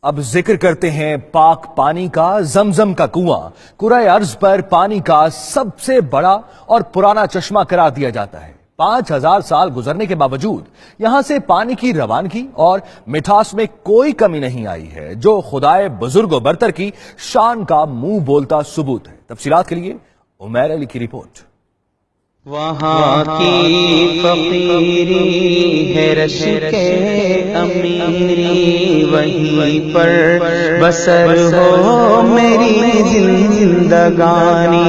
اب ذکر کرتے ہیں پاک پانی کا۔ زمزم کا کنواں کرۂ ارض پر پانی کا سب سے بڑا اور پرانا چشمہ قرار دیا جاتا ہے۔ 5000 سال گزرنے کے باوجود یہاں سے پانی کی روانگی اور مٹھاس میں کوئی کمی نہیں آئی ہے، جو خدائے بزرگ و برتر کی شان کا منہ بولتا ثبوت ہے۔ تفصیلات کے لیے عمیر علی کی رپورٹ۔ وہاں کی فقیری ہے رش کے امیری، وہیں پر بسر ہو میری زندگانی۔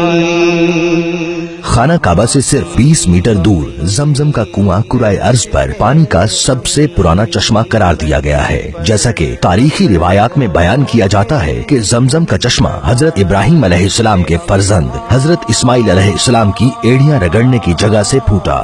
خانہ کعبہ سے صرف 20 میٹر دور زمزم کا کنواں کرۂ ارض پر پانی کا سب سے پرانا چشمہ قرار دیا گیا ہے۔ جیسا کہ تاریخی روایات میں بیان کیا جاتا ہے کہ زمزم کا چشمہ حضرت ابراہیم علیہ السلام کے فرزند حضرت اسماعیل علیہ السلام کی ایڑیاں رگڑنے کی جگہ سے پھوٹا۔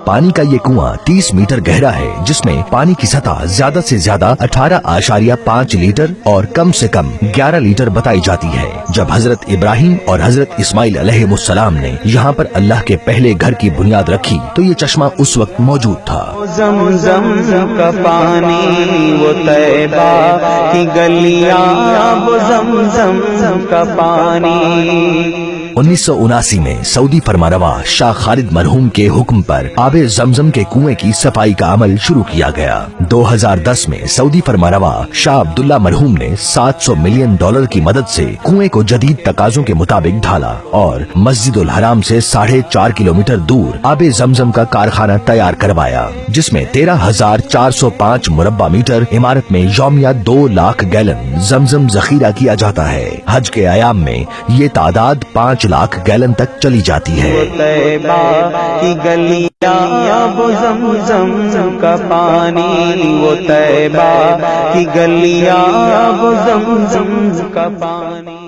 پانی کا یہ کنواں 30 میٹر گہرا ہے، جس میں پانی کی سطح زیادہ سے زیادہ 18.5 لیٹر اور کم سے کم 11 لیٹر بتائی جاتی ہے۔ جب حضرت ابراہیم اور حضرت اسماعیل علیہ السلام نے یہاں پر اللہ کے پہلے گھر کی بنیاد رکھی تو یہ چشمہ اس وقت موجود تھا۔ زمزم کا پانی وہ طیبہ کی گلیاں، وہ زمزم کا پانی۔ 1979 میں سعودی فرمانروا شاہ خالد مرحوم کے حکم پر آب زمزم کے کنویں کی صفائی کا عمل شروع کیا گیا۔ 2010 میں سعودی فرمانروا شاہ عبداللہ مرحوم نے $700 ملین کی مدد سے کنویں کو جدید تقاضوں کے مطابق ڈھالا اور مسجد الحرام سے 4.5 کلومیٹر دور آب زمزم کا کارخانہ تیار کروایا، جس میں 13,405 مربع میٹر عمارت میں یومیہ 2 لاکھ گیلن زمزم ذخیرہ کیا جاتا ہے۔ حج کے ایام میں یہ تعداد 5 لاکھ گیلن تک چلی جاتی ہے۔ طیبہ کی گلیاں، وہ زمزم کا پانی، وہ طیبہ کی گلیاں، وہ زمزم کا پانی۔